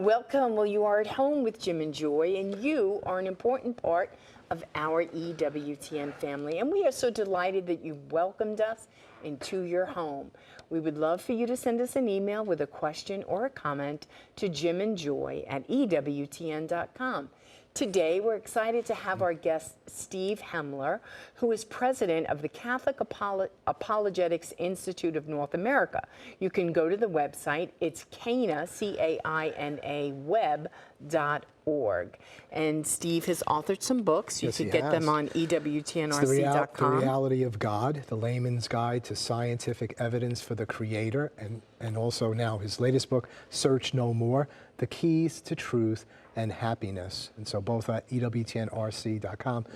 Welcome. Well, you are at home with Jim and Joy, and you are an important part of our EWTN family. And we are so delighted that you welcomed us into your home. We would love for you to send us an email with a question or a comment to jimandjoy@ewtn.com. Today, we're excited to have our guest, Steve Hemler, who is president of the Catholic Apologetics Institute of North America. You can go to the website. It's Caina, C-A-I-N-A, web.org. And Steve has authored some books. You could get them on ewtnrc.com. The Reality of God, The Layman's Guide to Scientific Evidence for the Creator, and also now his latest book, Search No More, The Keys to Truth and Happiness. And so both at ewtnrc.com,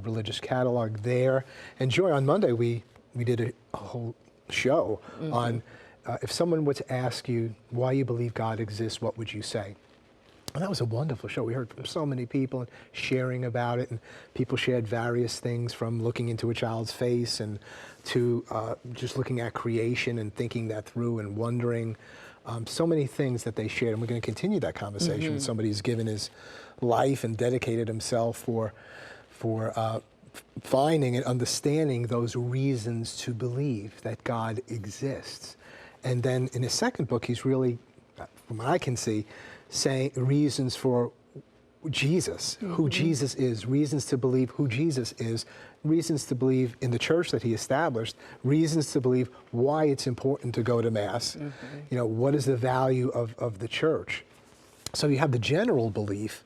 religious catalog there. And Joy, on Monday we did a whole show on if someone were to ask you why you believe God exists, what would you say? And that was a wonderful show. We heard from so many people sharing about it, and people shared various things from looking into a child's face and to just looking at creation and thinking that through and wondering. So many things that they shared, and we're going to continue that conversation. Somebody who's given his life and dedicated himself for finding and understanding those reasons to believe that God exists. And then in his second book, he's really, from what I can see, saying reasons for Jesus, who Jesus is, reasons to believe who Jesus is, reasons to believe in the church that he established, reasons to believe why it's important to go to Mass. You know, what is the value of the church? So you have the general belief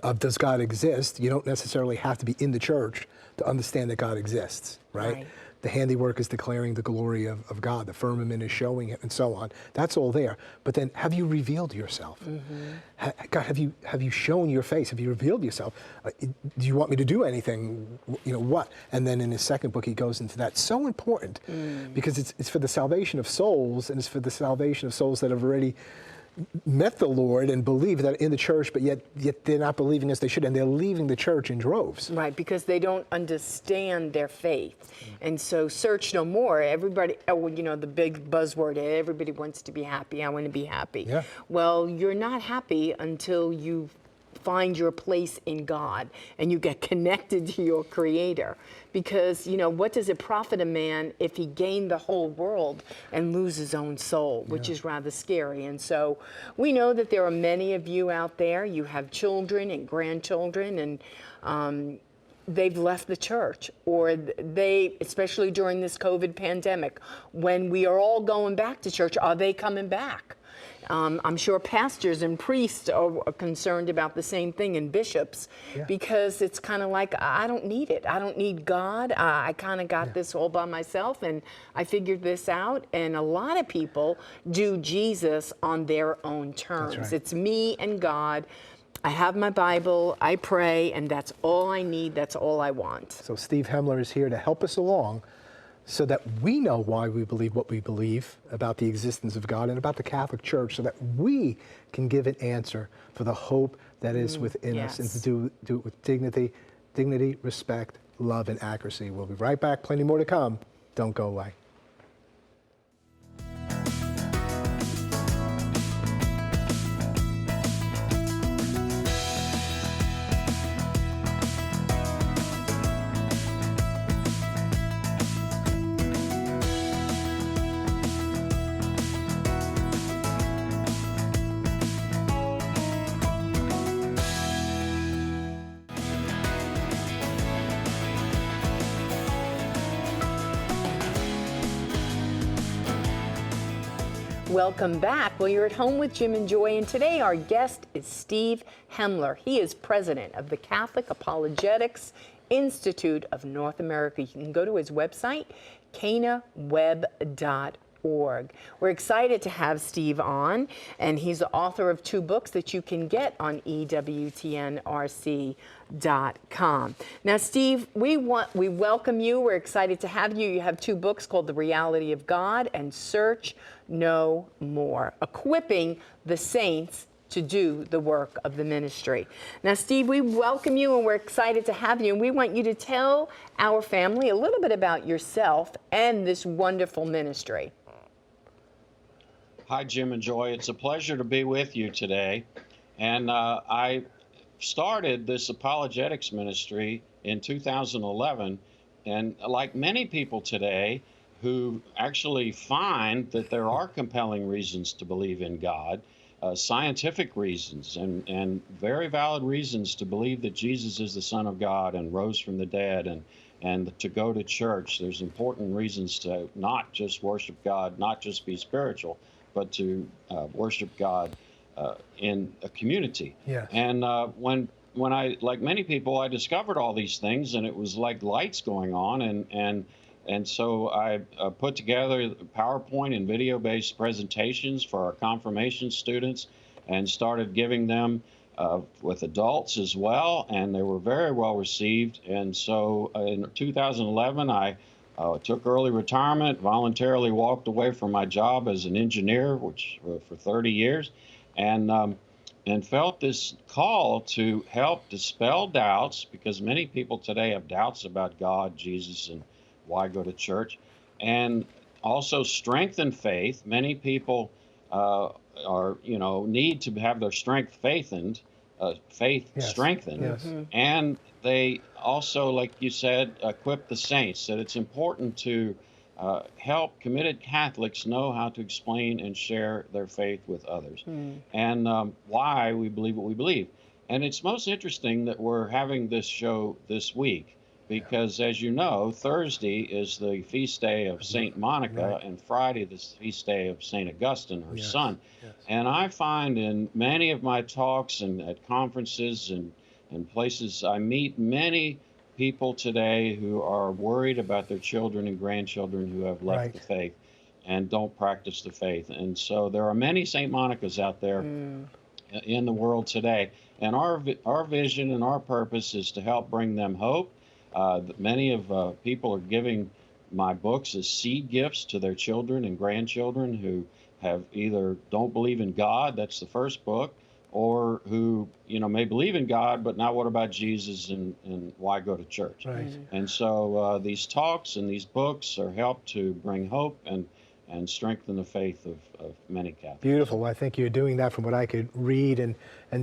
of does God exist? You don't necessarily have to be in the church to understand that God exists, right? The handiwork is declaring the glory of God. The firmament is showing it, and so on. That's all there. But then, have you revealed yourself? God, have you shown your face? Have you revealed yourself? Do you want me to do anything? You know what? And then in his second book, he goes into that. So important because it's for the salvation of souls, and it's for the salvation of souls that have already met the Lord and believe that in the church, but yet they're not believing as they should, and they're leaving the church in droves. Right, because they don't understand their faith. And so search no more. Everybody, you know, the big buzzword, everybody wants to be happy. I want to be happy. Yeah. Well, you're not happy until you find your place in God and you get connected to your Creator. Because, you know, what does it profit a man if he gained the whole world and lose his own soul, which is rather scary. And so we know that there are many of you out there, you have children and grandchildren, and they've left the church, or they, especially during this COVID pandemic, when we are all going back to church, are they coming back? I'm sure pastors and priests are concerned about the same thing, and bishops, because it's kind of like, I don't need it. I don't need God. I kind of got this all by myself, and I figured this out. And a lot of people do Jesus on their own terms. That's right. It's me and God. I have my Bible, I pray, and that's all I need. That's all I want. So Steve Hemler is here to help us along so that we know why we believe what we believe about the existence of God and about the Catholic Church, so that we can give an answer for the hope that is within us, and to do it with dignity, respect, love, and accuracy. We'll be right back. Plenty more to come. Don't go away. Welcome back. Well, you're at home with Jim and Joy, and today our guest is Steve Hemler. He is president of the Catholic Apologetics Institute of North America. You can go to his website, cainaweb.org. We're excited to have Steve on, and he's the author of 2 books that you can get on ewtnrc.com. Now, Steve, we welcome you. We're excited to have you. You have 2 books called The Reality of God and Search No More, equipping the saints to do the work of the ministry. Now, Steve, we welcome you, and we're excited to have you, and we want you to tell our family a little bit about yourself and this wonderful ministry. Hi, Jim and Joy. It's a pleasure to be with you today. And I started this apologetics ministry in 2011. And like many people today who actually find that there are compelling reasons to believe in God, scientific reasons and very valid reasons to believe that Jesus is the Son of God and rose from the dead, and to go to church. There's important reasons to not just worship God, not just be spiritual, but to worship God in a community. Yes. And when I, like many people, I discovered all these things, and it was like lights going on, and so I put together PowerPoint and video-based presentations for our confirmation students, and started giving them with adults as well, and they were very well received. And so in 2011, I took early retirement, voluntarily walked away from my job as an engineer, which for 30 years, and felt this call to help dispel doubts, because many people today have doubts about God, Jesus, and why go to church, and also strengthen faith. Many people need to have their faith Yes. strengthened, Yes. and they also, like you said, equip the saints. That it's important to help committed Catholics know how to explain and share their faith with others, and why we believe what we believe. And it's most interesting that we're having this show this week, because, as you know, Thursday is the feast day of Saint Monica, Right. and Friday the feast day of Saint Augustine, her Yes. son. Yes. And I find in many of my talks and at conferences and places, I meet many people today who are worried about their children and grandchildren who have left the Right. faith and don't practice the faith. And so there are many Saint Monicas out there in the world today. And our vision and our purpose is to help bring them hope. Many of people are giving my books as seed gifts to their children and grandchildren who have either don't believe in God, that's the first book, or who may believe in God, but now what about Jesus, and why go to church? Right. And so these talks and these books are help to bring hope and strengthen the faith of many Catholics. Beautiful. I think you're doing that from what I could read and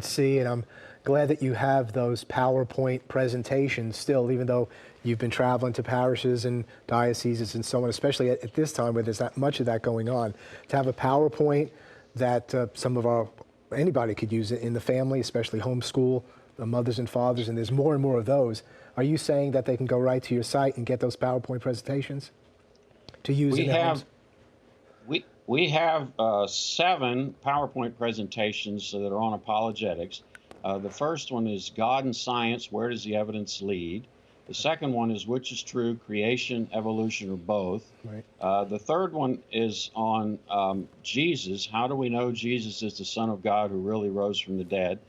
see, and I'm glad that you have those PowerPoint presentations still, even though you've been traveling to parishes and dioceses and so on, especially at this time where there's not much of that going on. To have a PowerPoint that anybody could use it in the family, especially homeschool, the mothers and fathers, and there's more and more of those. Are you saying that they can go right to your site and get those PowerPoint presentations to use in their homes? We have 7 PowerPoint presentations that are on apologetics. The first one is God and Science, Where Does the Evidence Lead? The second one is Which is True, Creation, Evolution, or Both? Right. The third one is on Jesus. How do we know Jesus is the Son of God who really rose from the dead?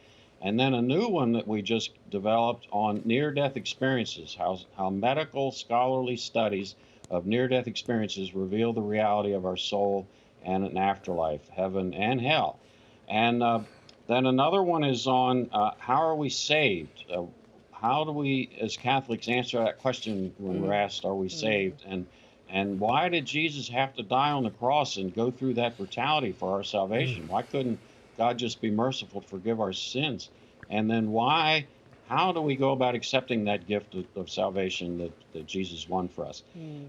And then a new one that we just developed on near-death experiences, how medical scholarly studies of near-death experiences reveal the reality of our soul and an afterlife, heaven and hell. And then another one is on how are we saved? How do we, as Catholics, answer that question when we're asked, are we saved? And why did Jesus have to die on the cross and go through that brutality for our salvation? Why couldn't God just be merciful to forgive our sins? And then how do we go about accepting that gift of salvation that Jesus won for us?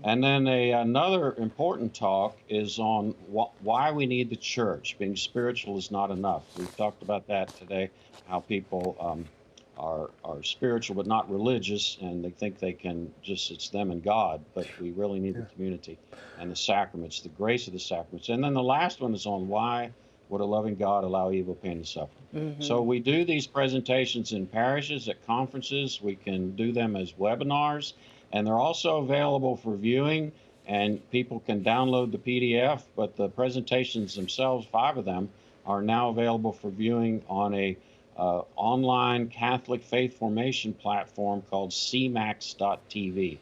And then another important talk is on why we need the church. Being spiritual is not enough. We've talked about that today, how people are spiritual but not religious, and they think they can it's them and God, but we really need the community and the sacraments, the grace of the sacraments. And then the last one is on why would a loving God allow evil, pain, and suffering? So we do these presentations in parishes, at conferences. We can do them as webinars, and they're also available for viewing, and people can download the PDF, but the presentations themselves, 5 of them, are now available for viewing on a online Catholic faith formation platform called cmax.tv.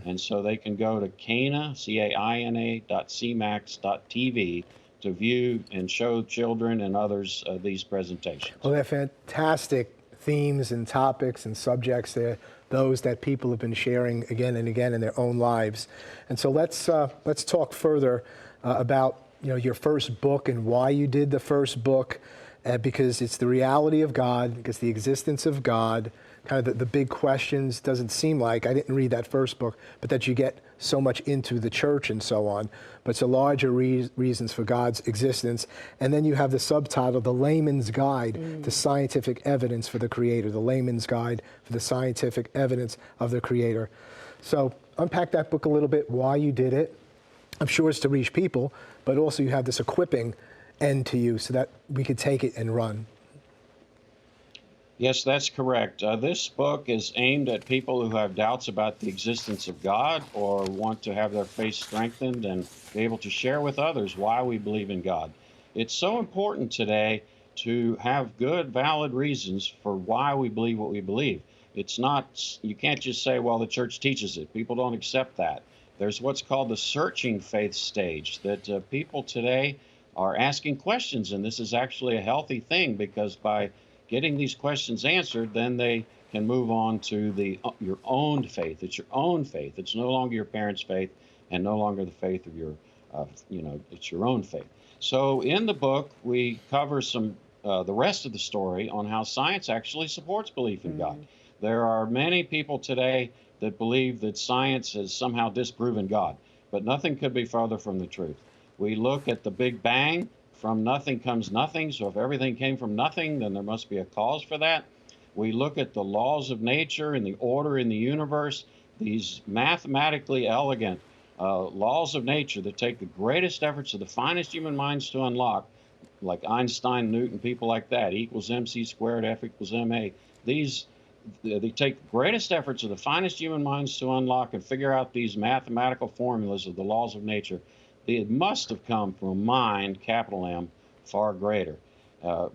And so they can go to Cana, CAINA.cmax.tv to view and show children and others these presentations. Well, they're fantastic themes and topics and subjects. They're those that people have been sharing again and again in their own lives. And so let's talk further about your first book and why you did the first book. because it's the reality of God, because the existence of God, kind of the big questions. Doesn't seem like, I didn't read that first book, but that you get so much into the church and so on. But it's a larger reasons for God's existence. And then you have the subtitle, The Layman's Guide to Scientific Evidence for the Creator, The Layman's Guide for the Scientific Evidence of the Creator. So unpack that book a little bit, why you did it. I'm sure it's to reach people, but also you have this equipping end to you so that we could take it and run. Yes, that's correct. This book is aimed at people who have doubts about the existence of God or want to have their faith strengthened and be able to share with others why we believe in God. It's so important today to have good, valid reasons for why we believe what we believe. It's not, you can't just say, well, the church teaches it. People don't accept that. There's what's called the searching faith stage, that people today are asking questions, and this is actually a healthy thing, because by getting these questions answered, then they can move on to your own faith. It's your own faith. It's no longer your parents' faith and no longer the faith of your, it's your own faith. So in the book, we cover the rest of the story on how science actually supports belief in God. There are many people today that believe that science has somehow disproven God, but nothing could be farther from the truth. We look at the Big Bang. From nothing comes nothing, so if everything came from nothing, then there must be a cause for that. We look at the laws of nature and the order in the universe, these mathematically elegant laws of nature that take the greatest efforts of the finest human minds to unlock, like Einstein, Newton, people like that, E equals mc squared, F equals ma. They take the greatest efforts of the finest human minds to unlock and figure out these mathematical formulas of the laws of nature. It must have come from a mind, capital M, far greater.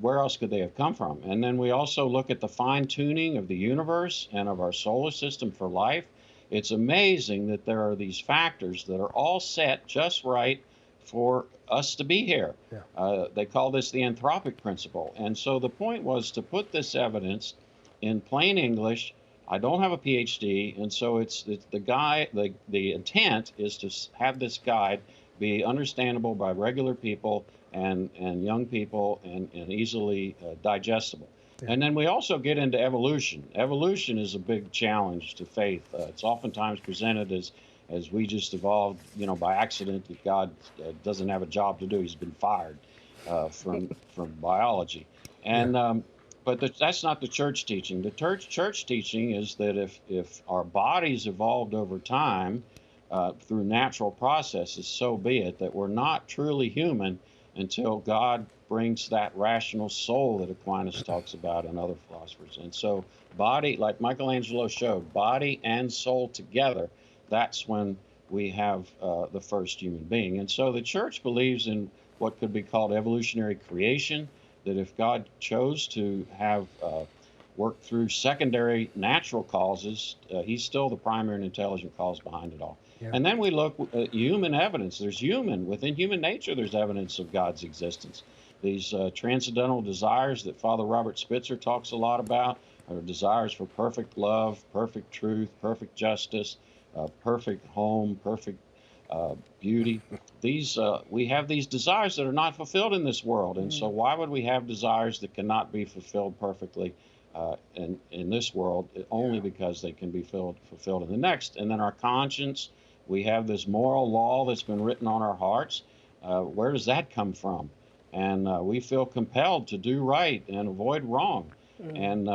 Where else could they have come from? And then we also look at the fine-tuning of the universe and of our solar system for life. It's amazing that there are these factors that are all set just right for us to be here. Yeah. They call this the anthropic principle. And so the point was to put this evidence in plain English. I don't have a PhD, and so the intent is to have this guide be understandable by regular people and young people and easily digestible. Yeah. And then we also get into evolution. Evolution is a big challenge to faith. It's oftentimes presented as we just evolved, by accident, that God doesn't have a job to do. He's been fired from biology. And but that's not the church teaching. The church teaching is that if our bodies evolved over time, through natural processes, so be it, that we're not truly human until God brings that rational soul that Aquinas talks about and other philosophers. And so body, like Michelangelo showed, body and soul together, that's when we have the first human being. And so the church believes in what could be called evolutionary creation, that if God chose to have work through secondary natural causes, he's still the primary and intelligent cause behind it all. Yeah. And then we look at human evidence. Within human nature, there's evidence of God's existence. These transcendental desires that Father Robert Spitzer talks a lot about are desires for perfect love, perfect truth, perfect justice, perfect home, perfect beauty. We have these desires that are not fulfilled in this world. And so why would we have desires that cannot be fulfilled perfectly in this world, only because they can be fulfilled in the next? And then our conscience, we have this moral law that's been written on our hearts. Where does that come from? And we feel compelled to do right and avoid wrong. And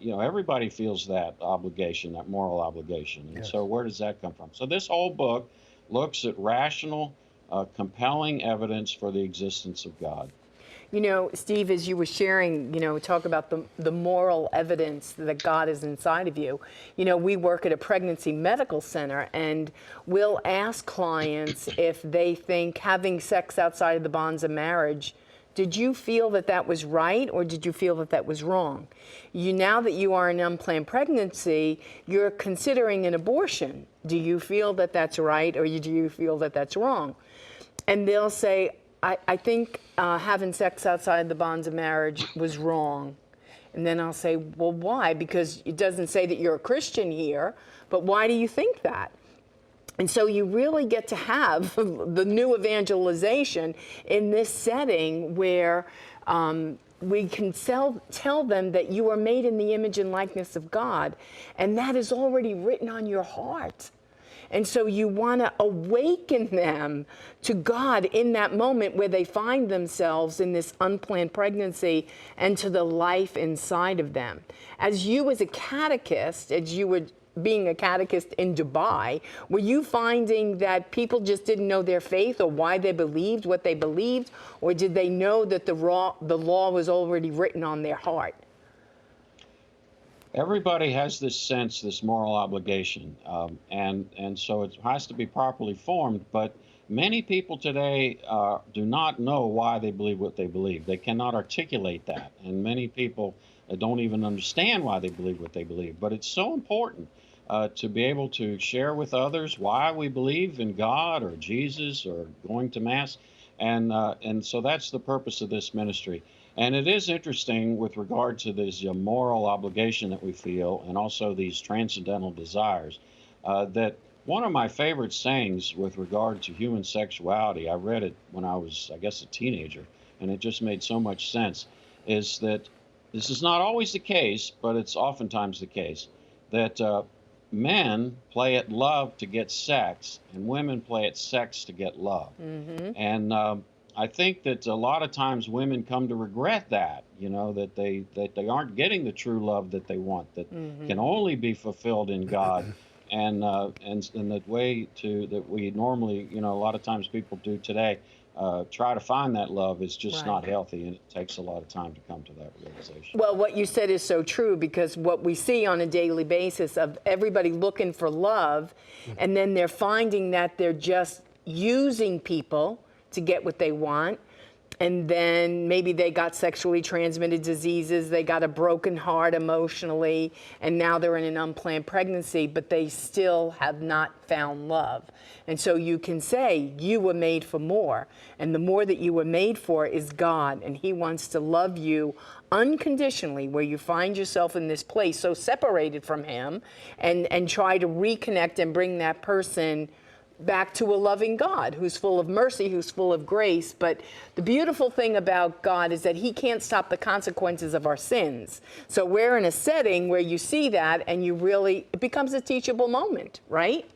everybody feels that obligation, that moral obligation. And so where does that come from? So this whole book looks at rational, compelling evidence for the existence of God. Steve, as you were sharing, talk about the moral evidence that God is inside of you. We work at a pregnancy medical center, and we'll ask clients if they think having sex outside of the bonds of marriage, did you feel that was right, or did you feel that was wrong? Now that you are in unplanned pregnancy, you're considering an abortion. Do you feel that that's right, or do you feel that that's wrong? And they'll say, I think having sex outside the bonds of marriage was wrong. And then I'll say, well, why? Because it doesn't say that you're a Christian here, but why do you think that? And so you really get to have the new evangelization in this setting where we can tell them that you are made in the image and likeness of God, and that is already written on your heart. And so you want to awaken them to God in that moment where they find themselves in this unplanned pregnancy and to the life inside of them. As you as a catechist, as you were being a catechist in Dubai, were you finding that people just didn't know their faith or why they believed what they believed? Or did they know that the law was already written on their heart? Everybody has this sense, this moral obligation, and so it has to be properly formed. But many people today do not know why they believe what they believe. They cannot articulate that, and many people don't even understand why they believe what they believe. But it's so important to be able to share with others why we believe in God or Jesus or going to Mass, and so that's the purpose of this ministry. And it is interesting with regard to this moral obligation that we feel and also these transcendental desires, that one of my favorite sayings with regard to human sexuality, I read it when I was, I guess, a teenager, and it just made so much sense, is that this is not always the case, but it's oftentimes the case, that men play at love to get sex and women play at sex to get love. And I think that a lot of times women come to regret that, that they aren't getting the true love that they want, that can only be fulfilled in God, and the way that we normally, a lot of times people do today, try to find that love is just not healthy, and it takes a lot of time to come to that realization. Well, what you said is so true, because what we see on a daily basis of everybody looking for love, and then they're finding that they're just using people to get what they want, and then maybe they got sexually transmitted diseases, they got a broken heart emotionally, and now they're in an unplanned pregnancy, but they still have not found love. And so you can say you were made for more, and the more that you were made for is God, and He wants to love you unconditionally, where you find yourself in this place so separated from Him, and try to reconnect and bring that person back to a loving God who's full of mercy, who's full of grace. But the beautiful thing about God is that He can't stop the consequences of our sins. So we're in a setting where you see that, and it becomes a teachable moment, right?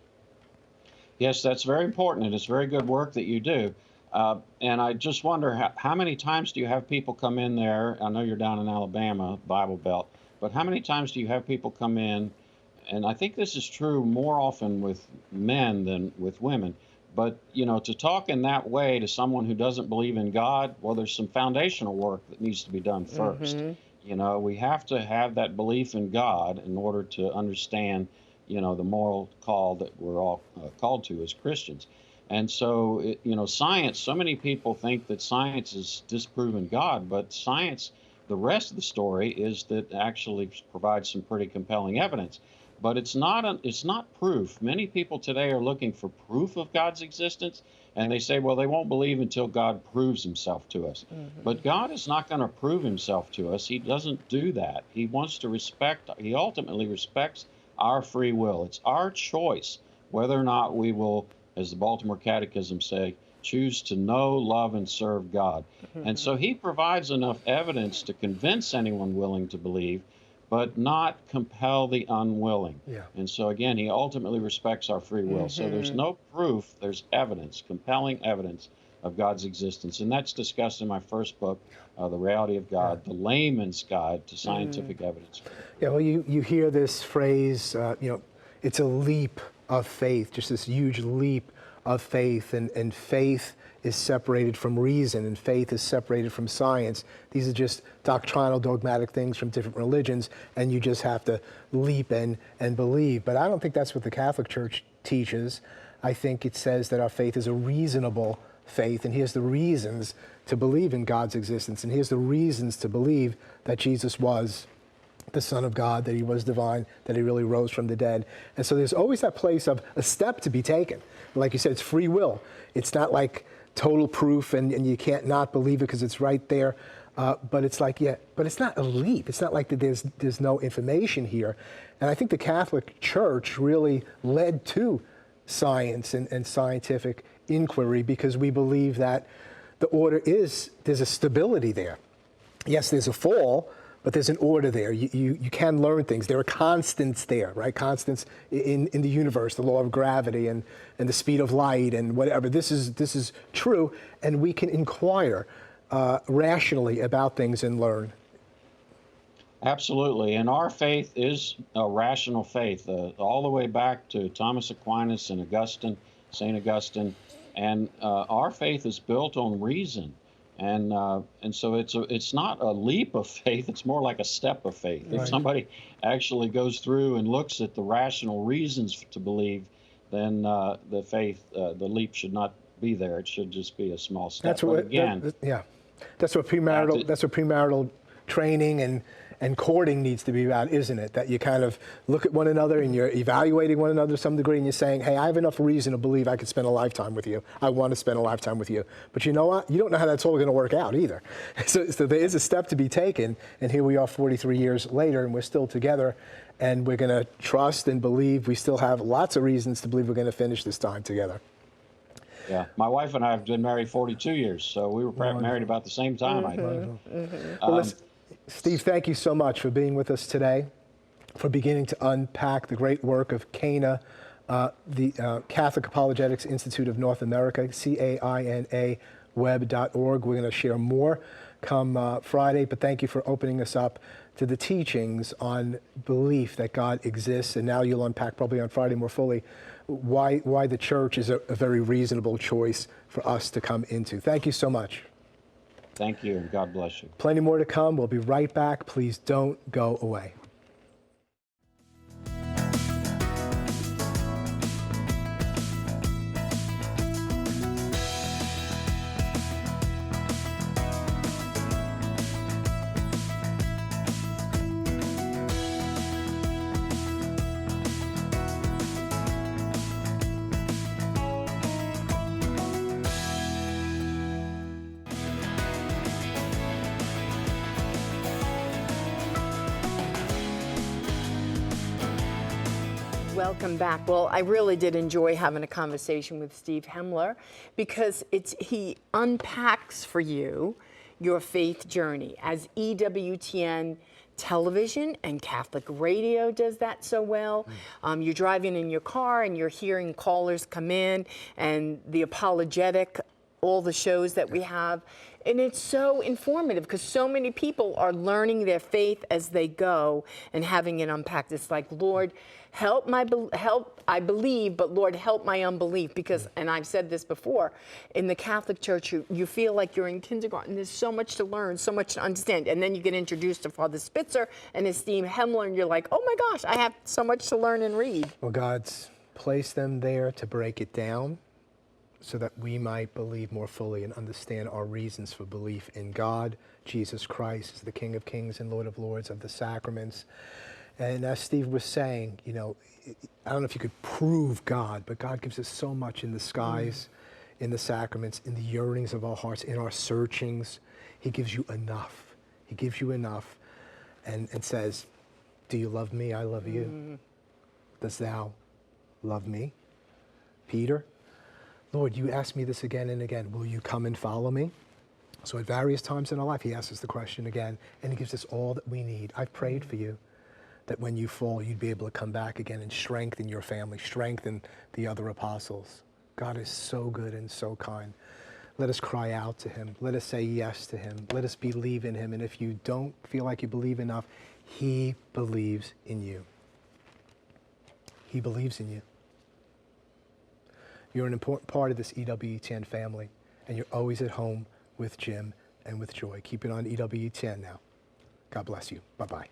Yes, that's very important, and it's very good work that you do. And I just wonder, how many times do you have people come in there? I know you're down in Alabama, Bible Belt, but how many times do you have people come in? And I think this is true more often with men than with women. But, to talk in that way to someone who doesn't believe in God, well, there's some foundational work that needs to be done first. We have to have that belief in God in order to understand, the moral call that we're all called to as Christians. And so, science, so many people think that science is disproving God, but science, the rest of the story is that actually provides some pretty compelling evidence. But it's not proof. Many people today are looking for proof of God's existence, and they say, well, they won't believe until God proves Himself to us. But God is not going to prove Himself to us. He doesn't do that. He ultimately respects our free will. It's our choice whether or not we will, as the Baltimore Catechism say, choose to know, love, and serve God. And so He provides enough evidence to convince anyone willing to believe, but not compel the unwilling. And so again, He ultimately respects our free will. So there's no proof, there's evidence, compelling evidence of God's existence. And that's discussed in my first book, The Reality of God, the layman's guide to scientific evidence. Yeah, well, you hear this phrase, it's a leap of faith, just this huge leap of faith, and faith is separated from reason, and faith is separated from science. These are just doctrinal, dogmatic things from different religions, and you just have to leap and believe. But I don't think that's what the Catholic Church teaches. I think it says that our faith is a reasonable faith, and here's the reasons to believe in God's existence, and here's the reasons to believe that Jesus was the Son of God, that He was divine, that He really rose from the dead. And so there's always that place of a step to be taken. Like you said, it's free will. It's not like total proof and you can't not believe it because it's right there. But it's like, but it's not a leap. It's not like that there's no information here. And I think the Catholic Church really led to science and scientific inquiry, because we believe that the order there's a stability there. yes, there's a fall, but there's an order there. You can learn things. There are constants there, right? Constants in the universe, the law of gravity and the speed of light and whatever. This is true, and we can inquire rationally about things and learn. Absolutely. And our faith is a rational faith, all the way back to Thomas Aquinas and Augustine, St. Augustine. And our faith is built on reason. And so it's not a leap of faith, it's more like a step of faith. Right. If somebody actually goes through and looks at the rational reasons to believe, then the faith, the leap should not be there. It should just be a small step. That's what, that's what premarital training and courting needs to be about, isn't it? That you kind of look at one another and you're evaluating one another to some degree, and you're saying, hey, I have enough reason to believe I could spend a lifetime with you. I want to spend a lifetime with you. But you know what? You don't know how that's all going to work out either. So there is a step to be taken, and here we are 43 years later, and we're still together, and we're going to trust and believe. We still have lots of reasons to believe we're going to finish this time together. Yeah, my wife and I have been married 42 years, so we were married about the same time, I think. Well, Steve, thank you so much for being with us today, for beginning to unpack the great work of CANA, the Catholic Apologetics Institute of North America, CAINA web.org. We're going to share more come Friday, but thank you for opening us up to the teachings on belief that God exists, and now you'll unpack probably on Friday more fully why the church is a very reasonable choice for us to come into. Thank you so much. Thank you, and God bless you. Plenty more to come. We'll be right back. Please don't go away. Welcome back. Well, I really did enjoy having a conversation with Steve Hemler, because he unpacks for you your faith journey, as EWTN television and Catholic radio does that so well. You're driving in your car and you're hearing callers come in, and the apologetic, all the shows that we have. And it's so informative, because so many people are learning their faith as they go and having it unpacked. It's like, Lord, help I believe, but Lord, help my unbelief. Because, and I've said this before, in the Catholic Church, you feel like you're in kindergarten. There's so much to learn, so much to understand. And then you get introduced to Father Spitzer and his Steve Hemler, and you're like, oh my gosh, I have so much to learn and read. Well, God's placed them there to break it down, so that we might believe more fully and understand our reasons for belief in God. Jesus Christ is the King of Kings and Lord of Lords of the sacraments. And as Steve was saying, I don't know if you could prove God, but God gives us so much in the skies, in the sacraments, in the yearnings of our hearts, in our searchings. He gives you enough. He gives you enough and says, do you love me? I love you. Dost thou love me? Peter? Lord, you ask me this again and again. Will you come and follow me? So at various times in our life, he asks us the question again, and he gives us all that we need. I've prayed for you that when you fall, you'd be able to come back again and strengthen your family, strengthen the other apostles. God is so good and so kind. Let us cry out to him. Let us say yes to him. Let us believe in him. And if you don't feel like you believe enough, he believes in you. He believes in you. You're an important part of this EWTN family, and you're always at home with Jim and with Joy. Keep it on EWTN now. God bless you. Bye-bye.